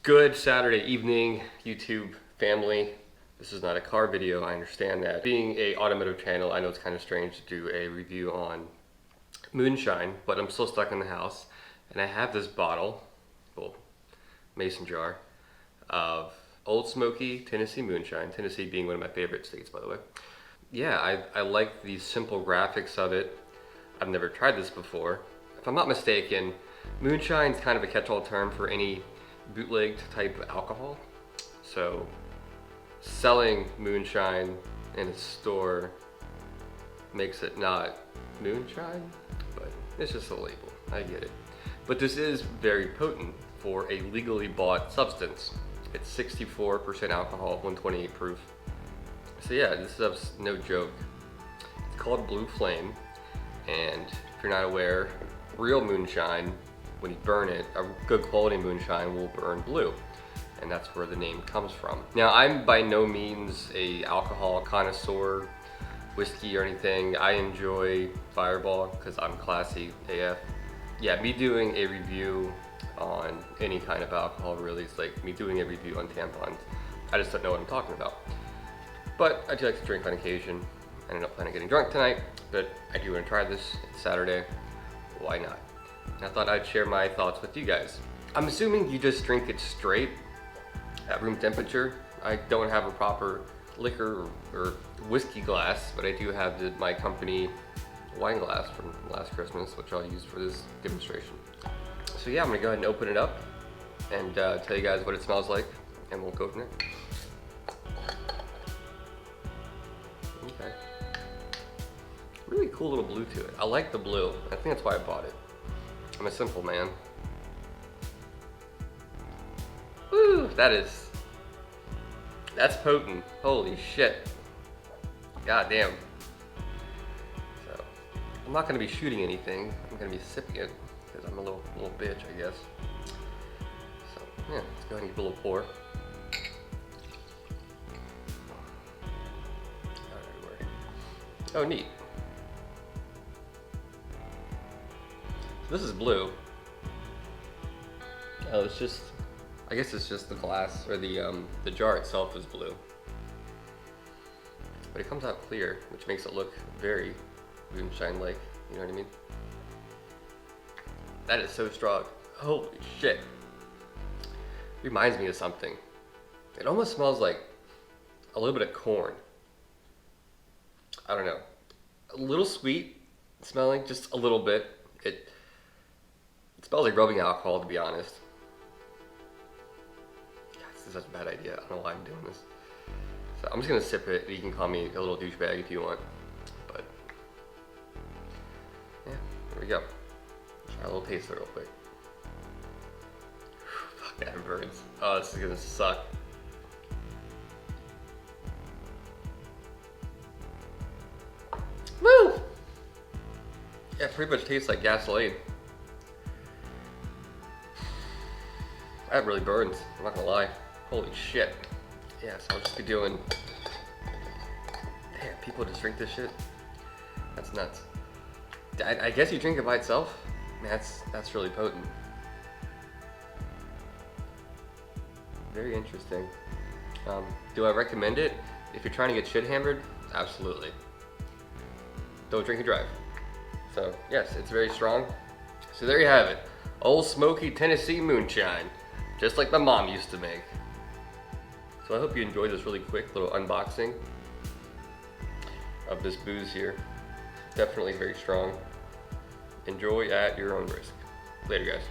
Good Saturday evening, YouTube family. This is not a car video, I understand that. Being a automotive channel, I know it's kind of strange to do a review on Moonshine, but I'm still stuck in the house, and I have this bottle, well, mason jar, of Old Smoky Tennessee Moonshine, Tennessee being one of my favorite states, by the way. Yeah, I like the simple graphics of it. I've never tried this before. If I'm not mistaken, Moonshine's kind of a catch-all term for any bootlegged type of alcohol. So selling moonshine in a store makes it not moonshine, but it's just a label, I get it. But this is very potent for a legally bought substance. It's 64% alcohol, 128 proof. So yeah, this stuff's no joke. It's called Blue Flame, and if you're not aware, real moonshine, when you burn it, a good quality moonshine will burn blue, and that's where the name comes from. Now, I'm by no means a alcohol connoisseur, whiskey or anything. I enjoy Fireball because I'm classy AF. Yeah, me doing a review on any kind of alcohol really is like me doing a review on tampons. I just don't know what I'm talking about. But I do like to drink on occasion. I ended up planning on getting drunk tonight, but I do want to try this. It's Saturday, why not? And I thought I'd share my thoughts with you guys. I'm assuming you just drink it straight at room temperature. I don't have a proper liquor or whiskey glass, but I do have my company wine glass from last Christmas, which I'll use for this demonstration. So yeah, I'm gonna go ahead and open it up and tell you guys what it smells like, and we'll go from there. Okay. Really cool little blue to it. I like the blue. I think that's why I bought it. I'm a simple man. Woo, that's potent. Holy shit. God damn. So, I'm not gonna be shooting anything. I'm gonna be sipping it, because I'm a little bitch, I guess. So, yeah, let's go ahead and give it a little pour. Oh, neat. This is blue. Oh, it's just, I guess it's just the glass, or the jar itself is blue. But it comes out clear, which makes it look very moonshine-like, you know what I mean? That is so strong. Holy shit. Reminds me of something. It almost smells like a little bit of corn. I don't know. A little sweet smelling, just a little bit. It smells like rubbing alcohol, to be honest. God, this is such a bad idea. I don't know why I'm doing this. So I'm just gonna sip it. You can call me a little douchebag if you want. But yeah, there we go. Try a little taster real quick. Fuck, that burns. Oh, this is gonna suck. Woo! Yeah, it pretty much tastes like gasoline. That really burns, I'm not gonna lie. Holy shit. Yeah, so I'll just be doing... Damn, people just drink this shit? That's nuts. I guess you drink it by itself? Man, that's really potent. Very interesting. Do I recommend it? If you're trying to get shit hammered, absolutely. Don't drink and drive. So yes, it's very strong. So there you have it. Old Smoky Tennessee Moonshine. Just like my mom used to make. So I hope you enjoyed this really quick little unboxing of this booze here. Definitely very strong. Enjoy at your own risk. Later, guys.